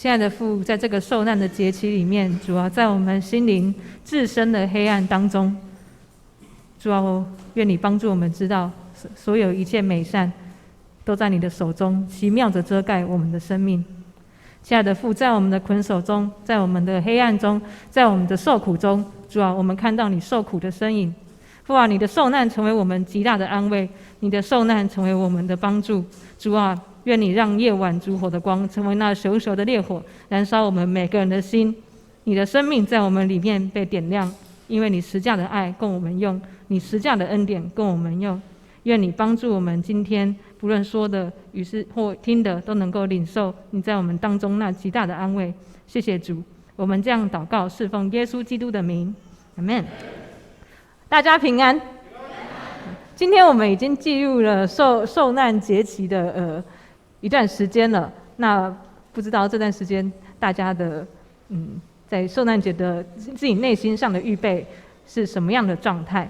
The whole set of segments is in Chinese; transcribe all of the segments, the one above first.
亲爱的父，在这个受难的节期里面，主啊，在我们心灵至深的黑暗当中，主啊，愿你帮助我们知道，所有一切美善都在你的手中，奇妙地遮盖我们的生命。亲爱的父，在我们的捆锁中，在我们的黑暗中，在我们的受苦中，主啊，我们看到你受苦的身影。父啊，你的受难成为我们极大的安慰，你的受难成为我们的帮助。主啊，愿你让夜晚烛火的光成为那熊熊的烈火，燃烧我们每个人的心。你的生命在我们里面被点亮，因为你十架的爱供我们用，你十架的恩典供我们用。愿你帮助我们今天不论说的与是或听的，都能够领受你在我们当中那极大的安慰。谢谢主，我们这样祷告，是奉耶稣基督的名，阿们。大家平安。今天我们已经进入了受难节期的一段时间了。那不知道这段时间大家的在受难节的自己内心上的预备是什么样的状态？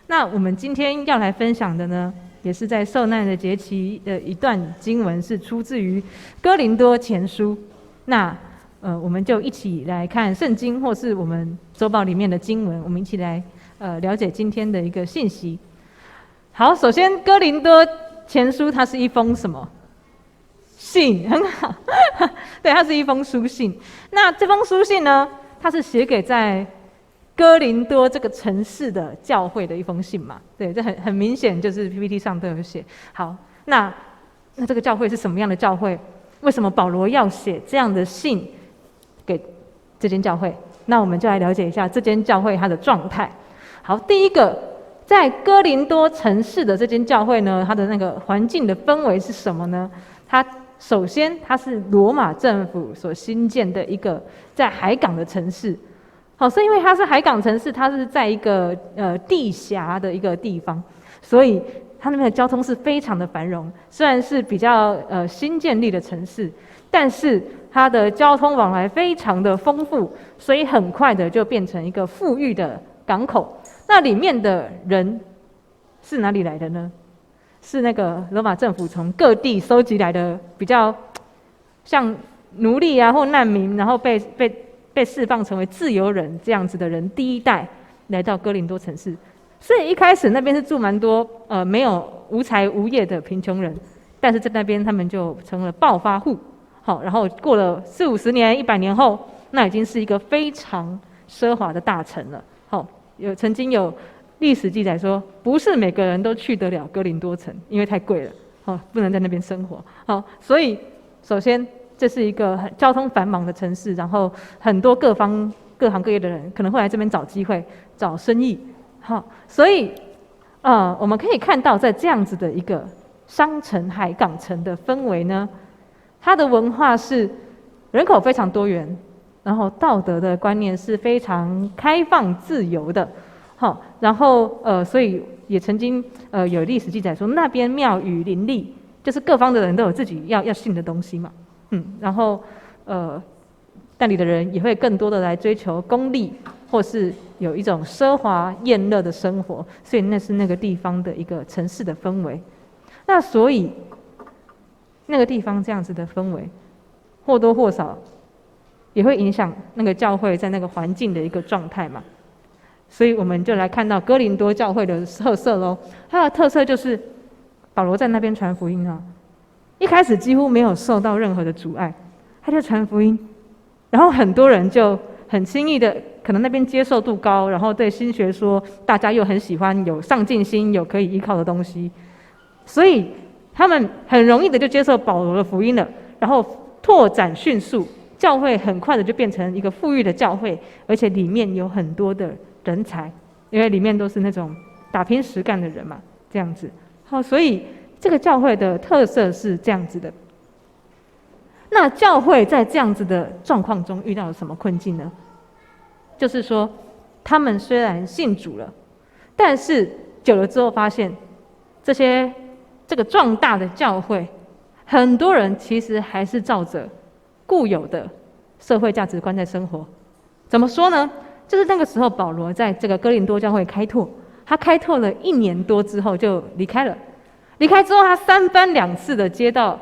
那我们今天要来分享的呢，也是在受难的节期的一段经文，是出自于哥林多前书。那我们就一起来看圣经，或是我们周报里面的经文，我们一起来了解今天的一个信息。好，首先哥林多前书它是一封什么信？很好，对，它是一封书信。那这封书信呢，它是写给在哥林多这个城市的教会的一封信嘛？对，这很明显，就是 PPT 上都有写。好，那这个教会是什么样的教会？为什么保罗要写这样的信给这间教会？那我们就来了解一下这间教会它的状态。好，第一个，在哥林多城市的这间教会呢，它的那个环境的氛围是什么呢？首先它是罗马政府所新建的一个在海港的城市。好，是因为它是海港城市，它是在一个地峡的一个地方，所以它那边的交通是非常的繁荣。虽然是比较新建立的城市，但是它的交通往来非常的丰富，所以很快的就变成一个富裕的港口。那里面的人是哪里来的呢？是那个罗马政府从各地收集来的，比较像奴隶啊或难民，然后被释放成为自由人这样子的人，第一代来到哥林多城市。所以一开始那边是住蛮多没有无财无业的贫穷人，但是在那边他们就成了暴发户。好，然后过了40-50年、100年后，那已经是一个非常奢华的大城了。好，曾经有历史记载说，不是每个人都去得了哥林多城，因为太贵了，好，不能在那边生活。好，所以首先这是一个交通繁忙的城市，然后很多各行各业的人可能会来这边找机会、找生意。好，所以我们可以看到，在这样子的一个商城、海港城的氛围呢，它的文化是人口非常多元，然后道德的观念是非常开放自由的。好，然后所以也曾经有历史记载说，那边庙宇林立，就是各方的人都有自己要信的东西嘛。然后那里的人也会更多的来追求功利，或是有一种奢华宴乐的生活，所以那是那个地方的一个城市的氛围。那所以那个地方这样子的氛围，或多或少也会影响那个教会在那个环境的一个状态嘛。所以我们就来看到哥林多教会的特色咯。它的特色就是保罗在那边传福音啊，一开始几乎没有受到任何的阻碍，他就传福音，然后很多人就很轻易的，可能那边接受度高，然后对新学说大家又很喜欢，有上进心，有可以依靠的东西，所以他们很容易的就接受保罗的福音了，然后拓展迅速，教会很快的就变成一个富裕的教会，而且里面有很多的人才，因为里面都是那种打拼实干的人嘛，这样子。好，所以这个教会的特色是这样子的。那教会在这样子的状况中遇到了什么困境呢？就是说，他们虽然信主了，但是久了之后发现，这个壮大的教会，很多人其实还是照着固有的社会价值观在生活。怎么说呢？就是那个时候，保罗在这个哥林多教会开拓，他开拓了1年多之后就离开了。离开之后，他3番2次的接到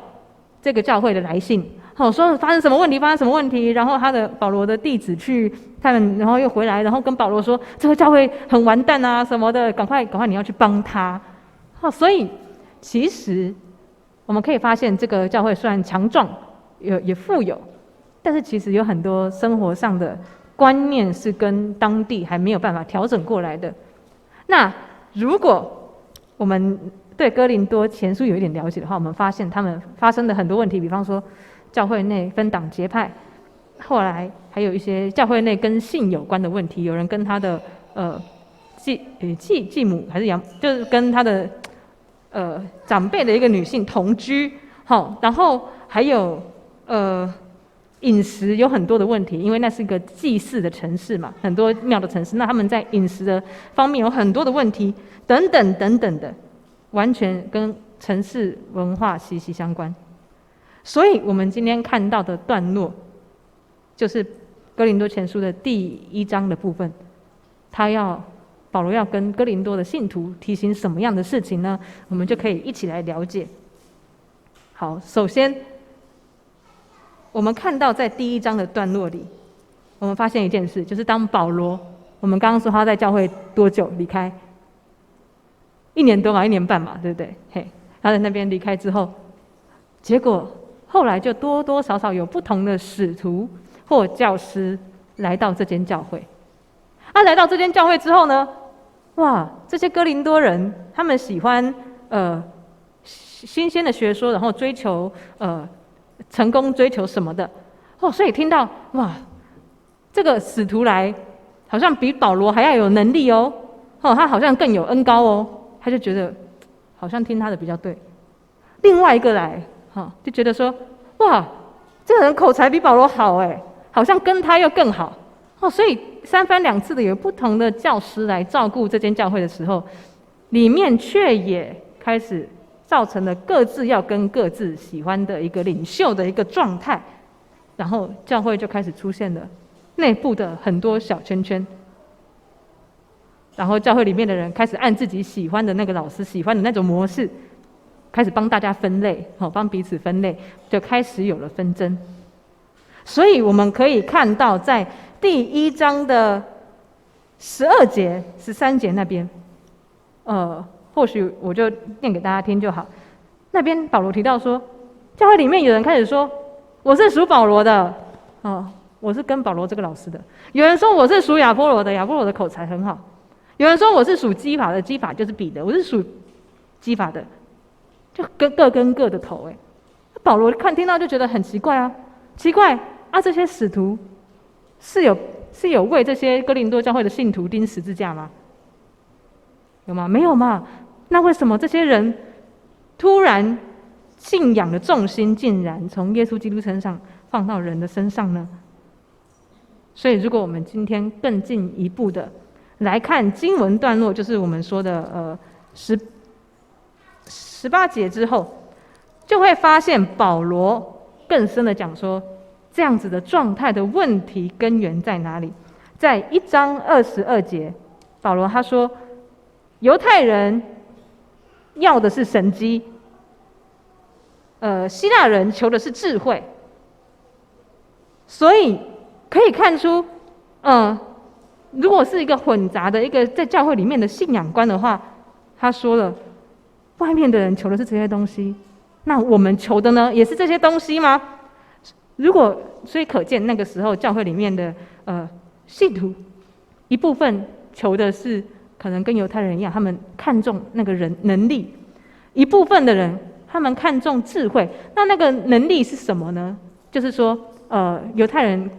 这个教会的来信，好，说发生什么问题，发生什么问题，然后保罗的弟子去看，然后又回来，然后跟保罗说这个教会很完蛋啊什么的，赶快你要去帮他。好，所以其实我们可以发现，这个教会虽然强壮，也富有，但是其实有很多生活上的观念是跟当地还没有办法调整过来的。那如果我们对哥林多前书有一点了解的话，我们发现他们发生的很多问题，比方说教会内分党结派，后来还有一些教会内跟性有关的问题，有人跟他的继母还是就是跟他的长辈的一个女性同居，然后还有饮食有很多的问题，因为那是一个祭祀的城市嘛，很多庙的城市，那他们在饮食的方面有很多的问题，等等等等的，完全跟城市文化息息相关。所以我们今天看到的段落，就是哥林多前书的第1章的部分，保罗要跟哥林多的信徒提醒什么样的事情呢？我们就可以一起来了解。好，首先我们看到在第1章的段落里，我们发现一件事，就是当保罗，我们刚刚说他在教会多久离开？1年多嘛，1年半嘛，对不对？他在那边离开之后，结果后来就多多少少有不同的使徒或教师来到这间教会。来到这间教会之后呢，哇，这些哥林多人他们喜欢新鲜的学说，然后追求成功，追求什么的所以听到哇，这个使徒来好像比保罗还要有能力他好像更有恩膏他就觉得好像听他的比较对。另外一个来就觉得说哇，这个人口才比保罗好好像跟他又更好所以3番2次的有不同的教师来照顾这间教会的时候，里面却也开始造成了各自要跟各自喜欢的一个领袖的一个状态，然后教会就开始出现了内部的很多小圈圈，然后教会里面的人开始按自己喜欢的那个老师喜欢的那种模式，开始帮大家分类，帮彼此分类，就开始有了纷争。所以我们可以看到，在第1章的12节、13节那边，或许我就念给大家听就好。那边保罗提到说，教会里面有人开始说，我是属保罗的，我是跟保罗这个老师的；有人说我是属亚波罗的，亚波罗的口才很好；有人说我是属基法的，基法就是彼得，我是属基法的，就各跟各的头。保罗听到就觉得很奇怪啊，这些使徒是有为这些哥林多教会的信徒钉十字架吗？有吗？没有嘛。那为什么这些人突然信仰的重心竟然从耶稣基督身上放到人的身上呢？所以如果我们今天更进一步的来看经文段落，就是我们说的18节之后，就会发现保罗更深的讲说，这样子的状态的问题根源在哪里？在1章22节，保罗他说，犹太人要的是神迹，希腊人求的是智慧，所以可以看出，如果是一个混杂的一个在教会里面的信仰观的话，他说了，外面的人求的是这些东西，那我们求的呢，也是这些东西吗？所以可见那个时候教会里面的信徒一部分求的是可能跟犹太人一样，他们看重那个人能力；一部分的人他们看重智慧。那个能力是什么呢？就是说犹太人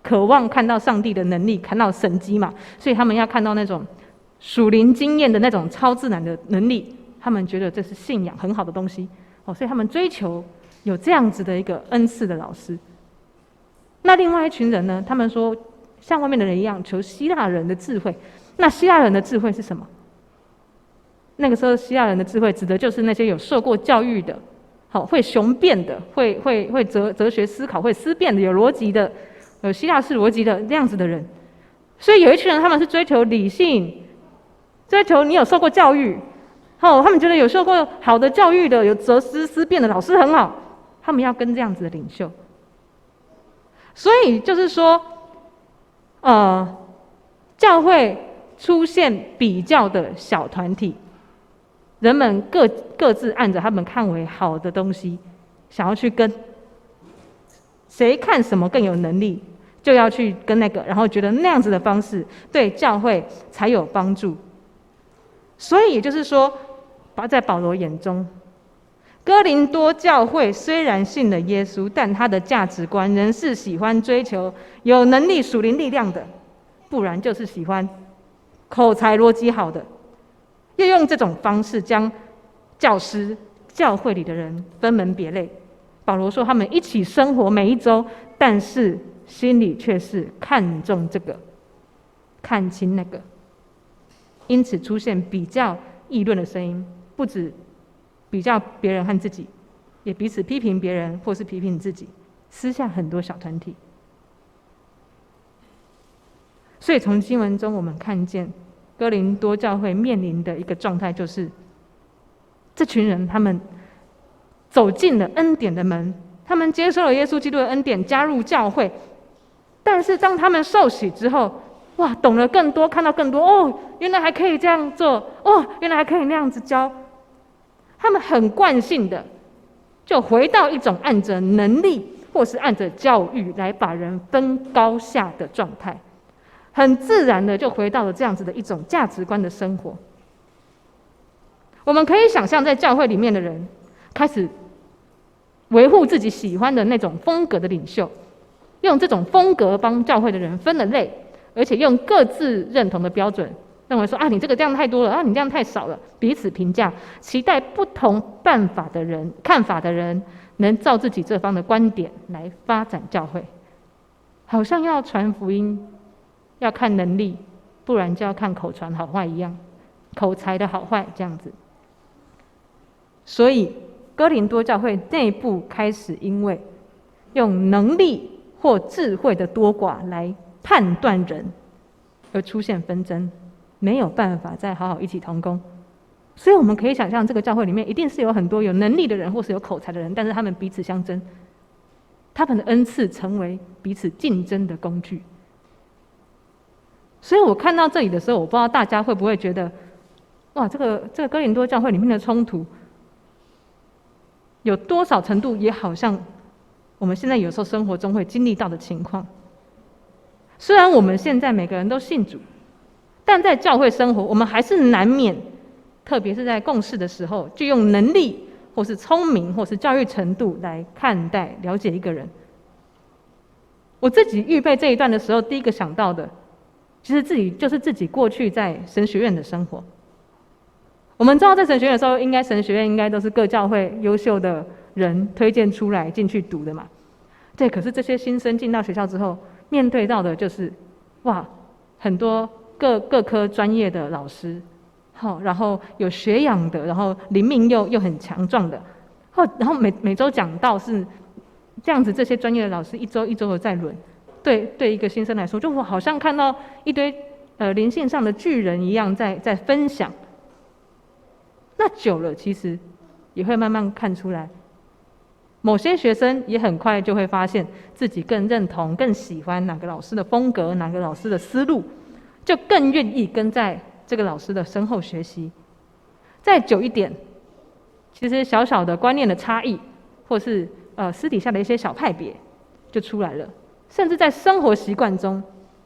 渴望看到上帝的能力，看到神迹嘛，所以他们要看到那种属灵经验的那种超自然的能力，他们觉得这是信仰很好的东西所以他们追求有这样子的一个恩赐的老师。那另外一群人呢，他们说像外面的人一样求希腊人的智慧。那希腊人的智慧是什么？那个时候希腊人的智慧指的就是那些有受过教育的，会雄辩的，会哲学思考，会思辨的，有逻辑的，有希腊式逻辑的这样子的人。所以有一群人他们是追求理性，追求你有受过教育，他们觉得有受过好的教育的，有哲思思辨的老师很好，他们要跟这样子的领袖所以就是说，教会出现比较的小团体，人们各自按着他们看为好的东西，想要去跟谁看什么更有能力，就要去跟那个，然后觉得那样子的方式对教会才有帮助。所以也就是说，在保罗眼中，哥林多教会虽然信了耶稣，但他的价值观仍是喜欢追求有能力属灵力量的，不然就是喜欢口才逻辑好的，又用这种方式将教师、教会里的人分门别类。保罗说他们一起生活每一周，但是心里却是看重这个，看轻那个，因此出现比较议论的声音，不止比较别人和自己，也彼此批评别人或是批评自己，私下很多小团体。所以从经文中我们看见哥林多教会面临的一个状态，就是这群人他们走进了恩典的门，他们接受了耶稣基督的恩典，加入教会。但是当他们受洗之后，哇，懂了更多，看到更多，哦，原来还可以这样做，哦，原来还可以那样子教。他们很惯性的就回到一种按着能力或是按着教育来把人分高下的状态，很自然的就回到了这样子的一种价值观的生活。我们可以想象，在教会里面的人开始维护自己喜欢的那种风格的领袖，用这种风格帮教会的人分了类，而且用各自认同的标准认为说，你这个这样太多了，你这样太少了，彼此评价，期待不同看法的人能照自己这方的观点来发展教会，好像要传福音要看能力，不然就要看口传好坏一样，口才的好坏这样子。所以哥林多教会内部开始因为用能力或智慧的多寡来判断人而出现纷争，没有办法再好好一起同工。所以我们可以想象，这个教会里面一定是有很多有能力的人或是有口才的人，但是他们彼此相争，他们的恩赐成为彼此竞争的工具。所以我看到这里的时候，我不知道大家会不会觉得，哇，这个哥林多教会里面的冲突有多少程度也好像我们现在有时候生活中会经历到的情况。虽然我们现在每个人都信主，但在教会生活我们还是难免，特别是在共事的时候，就用能力或是聪明或是教育程度来看待了解一个人。我自己预备这一段的时候，第一个想到的其实自己过去在神学院的生活。我们知道在神学院的时候，神学院应该都是各教会优秀的人推荐出来进去读的嘛。对，可是这些新生进到学校之后，面对到的就是哇，很多各科专业的老师，然后有学养的，然后灵命又很强壮的，然后每周讲道是这样子，这些专业的老师一周的在轮。对一个新生来说，就我好像看到一堆灵性上的巨人一样在分享。那久了，其实也会慢慢看出来，某些学生也很快就会发现自己更认同、更喜欢哪个老师的风格、哪个老师的思路，就更愿意跟在这个老师的身后学习。再久一点，其实小小的观念的差异，或是私底下的一些小派别就出来了。甚至在生活习惯中，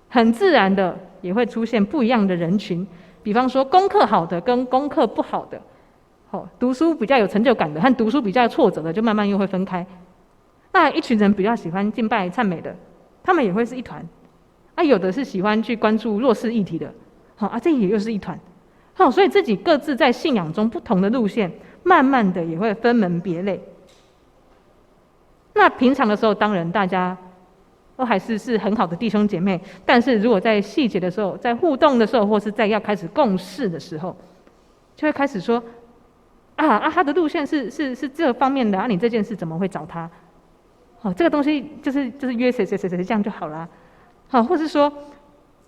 很自然的也会出现不一样的人群。比方说，功课好的跟功课不好的，读书比较有成就感的和读书比较挫折的，就慢慢又会分开。那一群人比较喜欢敬拜赞美的，他们也会是一团。有的是喜欢去关注弱势议题的，这也又是一团。所以自己各自在信仰中不同的路线，慢慢的也会分门别类。那平常的时候，当然大家都还是很好的弟兄姐妹，但是如果在细节的时候，在互动的时候，或是在要开始共事的时候，就会开始说他的路线是这方面的，你这件事怎么会找他？这个东西就是约谁这样就好啦。或是说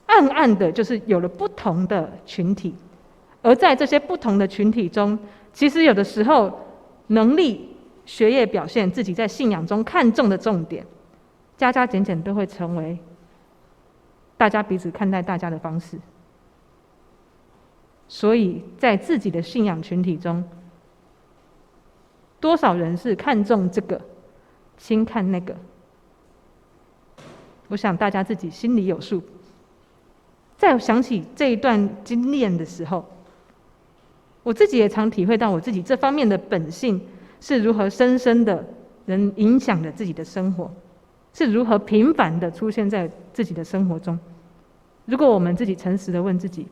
暗暗的就是有了不同的群体，而在这些不同的群体中，其实有的时候能力、学业表现、自己在信仰中看重的重点，加加减减都会成为大家彼此看待大家的方式。所以在自己的信仰群体中，多少人是看重这个，轻看那个？我想大家自己心里有数。在想起这一段经验的时候，我自己也常体会到我自己这方面的本性是如何深深的能影响着自己的生活，是如何频繁的出现在自己的生活中。如果我们自己诚实的问自己，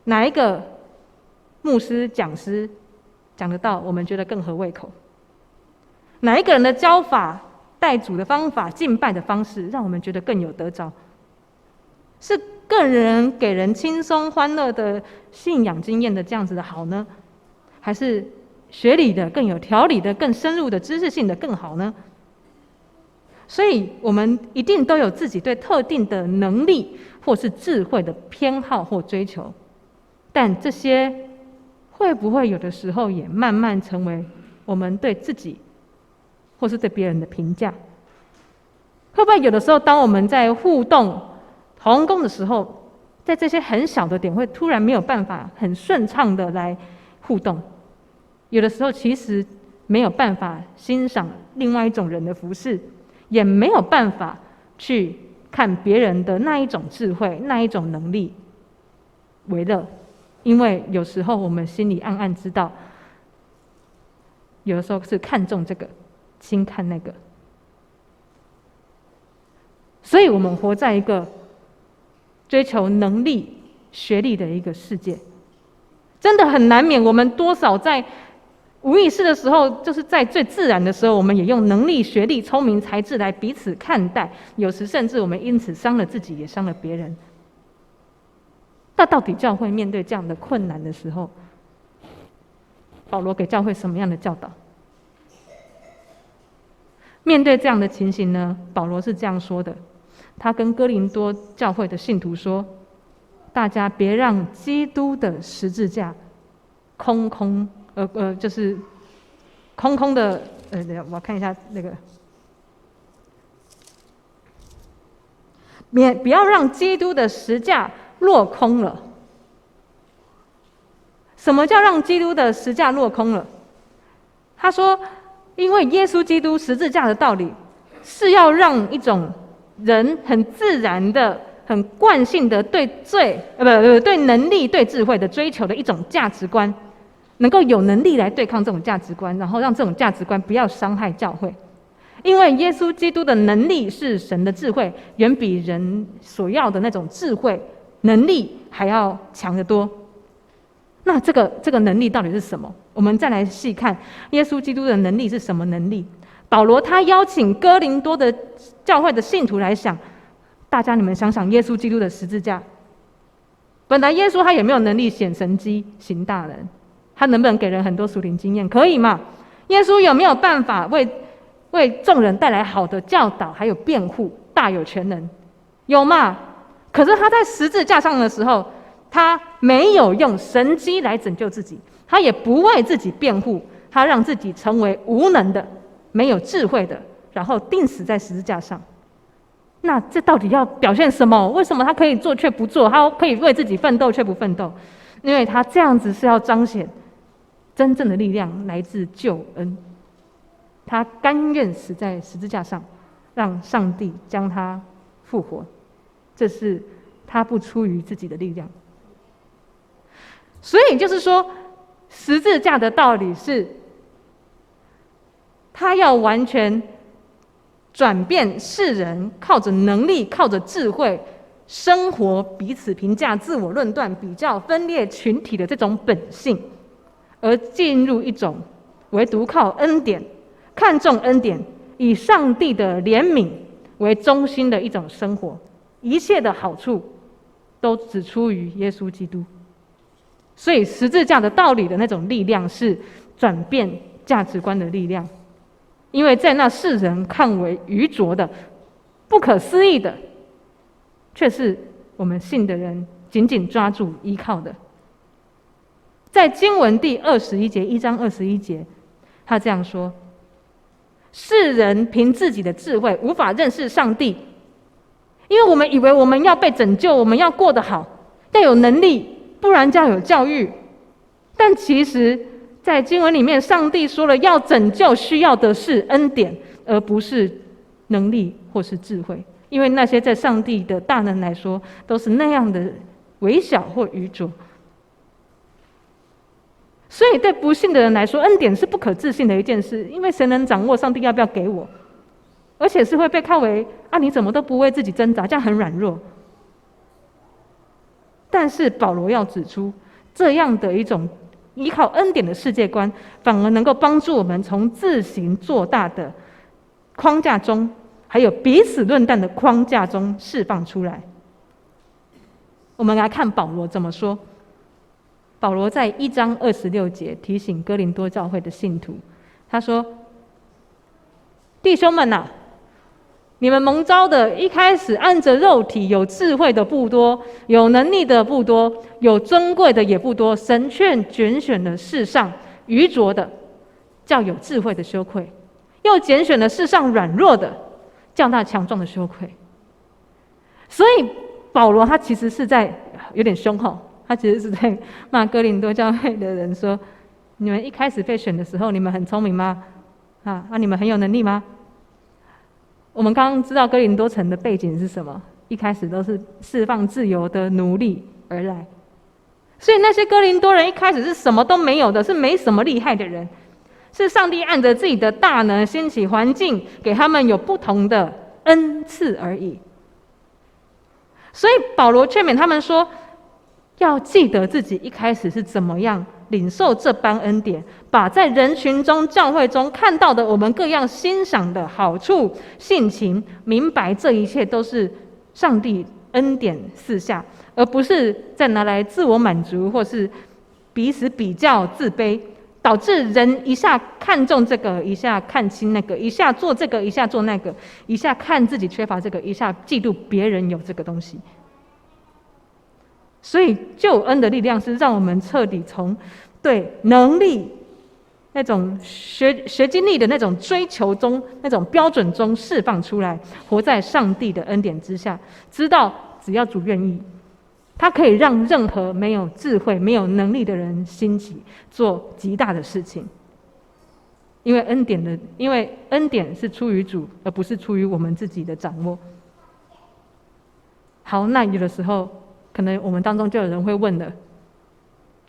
哪一个牧师讲师讲得到我们觉得更合胃口？哪一个人的教法、带主的方法、敬拜的方式让我们觉得更有得着？是个人给人轻松欢乐的信仰经验的这样子的好呢，还是学理的、更有条理的、更深入的知识性的更好呢？所以我们一定都有自己对特定的能力或是智慧的偏好或追求，但这些会不会有的时候也慢慢成为我们对自己或是对别人的评价？会不会有的时候当我们在互动同工的时候，在这些很小的点会突然没有办法很顺畅的来互动？有的时候其实没有办法欣赏另外一种人的服事，也没有办法去看别人的那一种智慧、那一种能力为乐，因为有时候我们心里暗暗知道，有的时候是看重这个，轻看那个。所以我们活在一个追求能力、学历的一个世界，真的很难免。我们多少在无意识的时候，就是在最自然的时候，我们也用能力、学历、聪明、才智来彼此看待，有时甚至我们因此伤了自己，也伤了别人。那到底教会面对这样的困难的时候，保罗给教会什么样的教导？面对这样的情形呢，保罗是这样说的，他跟哥林多教会的信徒说：大家别让基督的十字架就是空空的，我看一下那个，不要让基督的十字架落空了。什么叫让基督的十字架落空了？他说，因为耶稣基督十字架的道理是要让一种人很自然的、很惯性的对对能力、对智慧的追求的一种价值观，能够有能力来对抗这种价值观，然后让这种价值观不要伤害教会。因为耶稣基督的能力是神的智慧，远比人所要的那种智慧能力还要强得多。那这个能力到底是什么？我们再来细看耶稣基督的能力是什么能力。保罗他邀请哥林多的教会的信徒来想，大家你们想想耶稣基督的十字架，本来耶稣他也没有能力显神迹行大人，他能不能给人很多属灵经验？可以嘛？耶稣有没有办法为众人带来好的教导还有辩护？大有全能，有嘛？可是他在十字架上的时候，他没有用神迹来拯救自己，他也不为自己辩护，他让自己成为无能的、没有智慧的，然后钉死在十字架上。那这到底要表现什么？为什么他可以做却不做？他可以为自己奋斗却不奋斗？因为他这样子是要彰显真正的力量来自救恩。他甘愿死在十字架上，让上帝将他复活，这是他不出于自己的力量。所以就是说，十字架的道理是，他要完全转变世人靠着能力、靠着智慧生活彼此评价、自我论断、比较、分裂群体的这种本性，而进入一种唯独靠恩典、看重恩典、以上帝的怜悯为中心的一种生活，一切的好处都只出于耶稣基督。所以十字架的道理的那种力量是转变价值观的力量，因为在那世人看为愚拙的、不可思议的，却是我们信的人紧紧抓住依靠的。在经文第21节，1章21节，他这样说：世人凭自己的智慧无法认识上帝，因为我们以为我们要被拯救，我们要过得好，要有能力，不然就要有教育。但其实在经文里面，上帝说了，要拯救需要的是恩典，而不是能力或是智慧，因为那些在上帝的大能来说都是那样的微小或愚拙。所以对不信的人来说，恩典是不可置信的一件事，因为谁能掌握上帝要不要给我？而且是会被看为你怎么都不为自己挣扎，这样很软弱。但是保罗要指出，这样的一种依靠恩典的世界观，反而能够帮助我们从自行做大的框架中，还有彼此论断的框架中释放出来。我们来看保罗怎么说。保罗在1章26节提醒哥林多教会的信徒，他说：弟兄们啊，你们蒙召的一开始按着肉体有智慧的不多，有能力的不多，有尊贵的也不多，神却拣选了世上愚拙的，叫有智慧的羞愧；又拣选了世上软弱的，叫那强壮的羞愧。所以保罗他其实是在有点凶吼，他其实是在骂哥林多教会的人说：你们一开始被选的时候，你们很聪明吗？你们很有能力吗？我们刚刚知道哥林多城的背景是什么？一开始都是释放自由的奴隶而来，所以那些哥林多人一开始是什么都没有的，是没什么厉害的人，是上帝按着自己的大能兴起环境，给他们有不同的恩赐而已。所以保罗劝勉他们说，要记得自己一开始是怎么样领受这般恩典，把在人群中、教会中看到的我们各样欣赏的好处、性情，明白这一切都是上帝恩典赐下，而不是再拿来自我满足，或是彼此比较自卑，导致人一下看重这个，一下看轻那个，一下做这个，一下做那个，一下看自己缺乏这个，一下嫉妒别人有这个东西。所以救恩的力量是让我们彻底从对能力那种学经历的那种追求中，那种标准中释放出来，活在上帝的恩典之下，知道只要主愿意，他可以让任何没有智慧、没有能力的人兴起做极大的事情。因为恩典是出于主，而不是出于我们自己的掌握。好，那有的时候可能我们当中就有人会问了，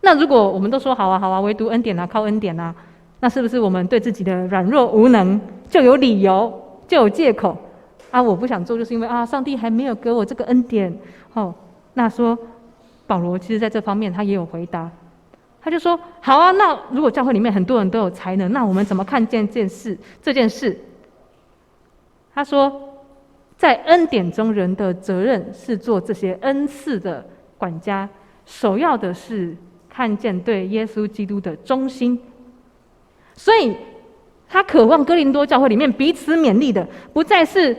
那如果我们都说好啊，唯独恩典啊，靠恩典啊，那是不是我们对自己的软弱无能就有理由，就有借口我不想做，就是因为上帝还没有给我这个恩典。那说保罗其实在这方面他也有回答，他就说好啊，那如果教会里面很多人都有才能，那我们怎么看见这件事？他说，在恩典中，人的责任是做这些恩赐的管家，首要的是看见对耶稣基督的忠心。所以他渴望哥林多教会里面彼此勉励的，不再是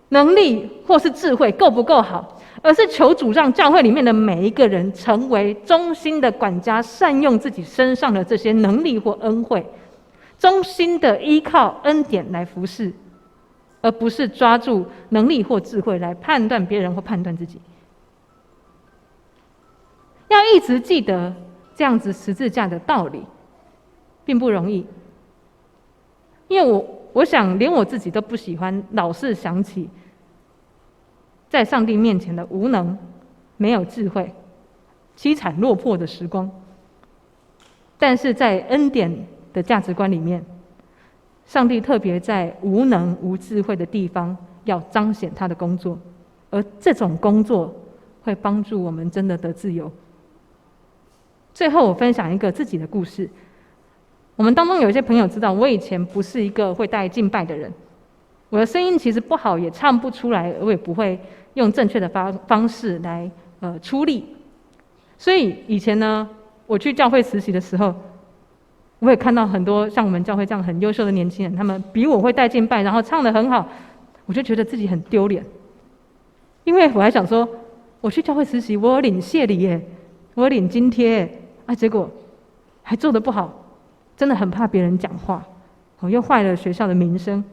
能力或是智慧够不够好，而是求主让教会里面的每一个人成为忠心的管家，善用自己身上的这些能力或恩惠，忠心的依靠恩典来服侍，而不是抓住能力或智慧来判断别人或判断自己。要一直记得这样子十字架的道理并不容易，因为我想连我自己都不喜欢老是想起在上帝面前的无能、没有智慧、凄惨落魄的时光。但是在恩典的价值观里面，上帝特别在无能无智慧的地方要彰显他的工作，而这种工作会帮助我们真的得自由。最后我分享一个自己的故事。我们当中有一些朋友知道，我以前不是一个会带敬拜的人，我的声音其实不好，也唱不出来，我也不会用正确的方式来出力。所以以前呢，我去教会实习的时候，我也看到很多像我们教会这样很优秀的年轻人，他们比我会带敬拜，然后唱得很好，我就觉得自己很丢脸。因为我还想说，我去教会实习，我有领谢礼耶，我有领津贴耶，结果还做得不好，真的很怕别人讲话，又坏了学校的名声。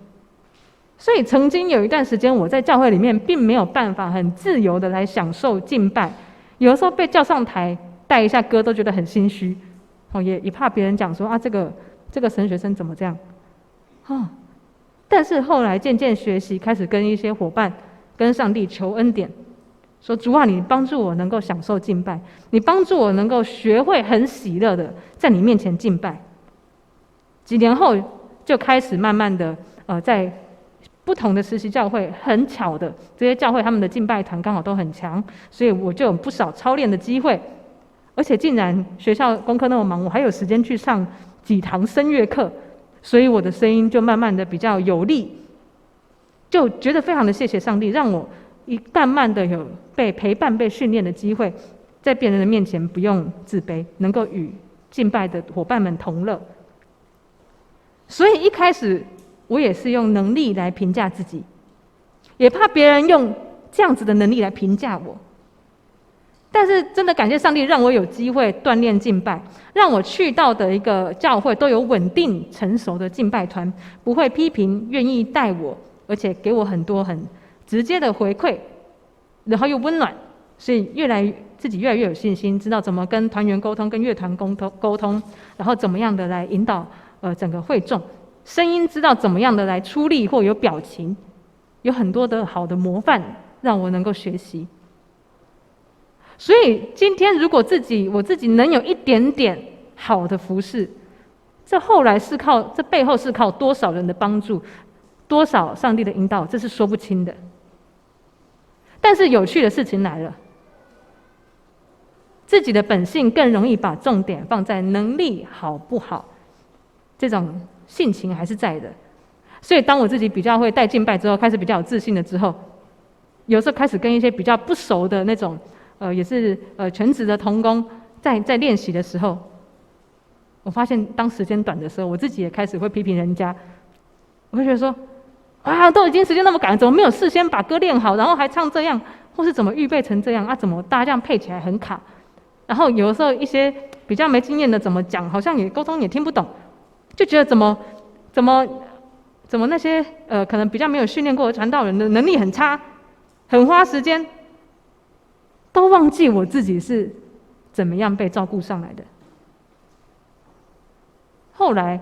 所以曾经有一段时间，我在教会里面并没有办法很自由的来享受敬拜，有的时候被叫上台带一下歌都觉得很心虚，也怕别人讲说啊，这个神学生怎么这样，但是后来渐渐学习，开始跟一些伙伴、跟上帝求恩典，说主啊，你帮助我能够享受敬拜，你帮助我能够学会很喜乐的在你面前敬拜。几年后就开始慢慢的在不同的实习教会，很巧的这些教会他们的敬拜团刚好都很强，所以我就有不少操练的机会，而且竟然学校功课那么忙，我还有时间去上几堂声乐课，所以我的声音就慢慢的比较有力，就觉得非常的谢谢上帝，让我慢慢的有被陪伴、被训练的机会，在别人的面前不用自卑，能够与敬拜的伙伴们同乐。所以一开始我也是用能力来评价自己，也怕别人用这样子的能力来评价我。但是真的感谢上帝，让我有机会锻炼敬拜，让我去到的一个教会都有稳定成熟的敬拜团，不会批评，愿意带我，而且给我很多很直接的回馈，然后又温暖，所以自己越来越有信心，知道怎么跟团员沟通，跟乐团沟通，然后怎么样的来引导整个会众，声音知道怎么样的来出力或有表情，有很多的好的模范让我能够学习。所以今天如果我自己能有一点点好的服事，这背后是靠多少人的帮助，多少上帝的引导，这是说不清的。但是有趣的事情来了，自己的本性更容易把重点放在能力好不好，这种性情还是在的。所以当我自己比较会带敬拜之后，开始比较有自信了之后，有时候开始跟一些比较不熟的那种也是全职的同工在练习的时候，我发现当时间短的时候，我自己也开始会批评人家。我会觉得说啊，都已经时间那么赶，怎么没有事先把歌练好，然后还唱这样，或是怎么预备成这样啊？怎么大家这样配起来很卡？然后有的时候一些比较没经验的怎么讲，好像也沟通也听不懂，就觉得怎么那些可能比较没有训练过的传道人的能力很差，很花时间，都忘记我自己是怎么样被照顾上来的。后来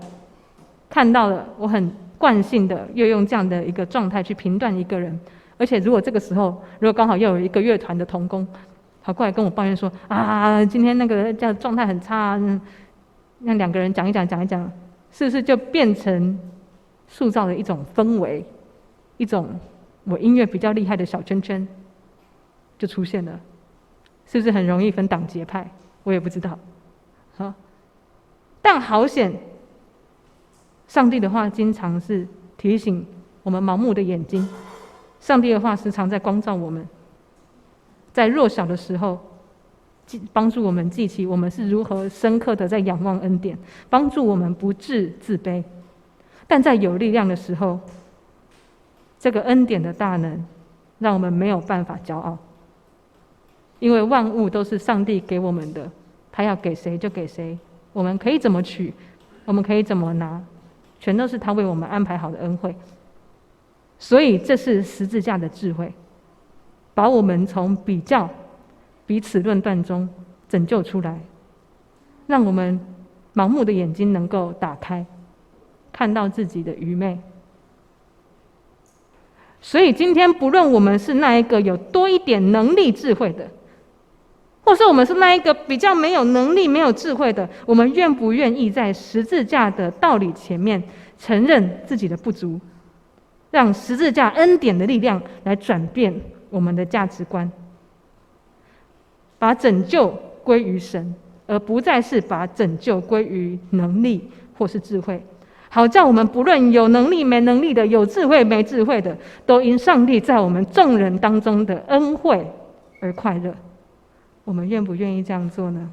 看到了，我很惯性的又用这样的一个状态去评断一个人，而且如果这个时候刚好又有一个乐团的同工跑过来跟我抱怨说啊，今天那个这样状态很差，让两个人讲一讲，是不是就变成塑造了一种氛围，一种我音乐比较厉害的小圈圈就出现了？是不是很容易分党结派？我也不知道。但好险，上帝的话经常是提醒我们盲目的眼睛，上帝的话时常在光照我们，在弱小的时候帮助我们记起我们是如何深刻的在仰望恩典，帮助我们不致自卑。但在有力量的时候，这个恩典的大能让我们没有办法骄傲，因为万物都是上帝给我们的，他要给谁就给谁，我们可以怎么取，我们可以怎么拿，全都是他为我们安排好的恩惠。所以这是十字架的智慧，把我们从比较彼此论断中拯救出来，让我们盲目的眼睛能够打开，看到自己的愚昧。所以今天不论我们是那一个有多一点能力智慧的，或是我们是那一个比较没有能力没有智慧的，我们愿不愿意在十字架的道理前面承认自己的不足，让十字架恩典的力量来转变我们的价值观，把拯救归于神，而不再是把拯救归于能力或是智慧，好叫我们不论有能力没能力的，有智慧没智慧的，都因上帝在我们众人当中的恩惠而快乐。我们愿不愿意这样做呢？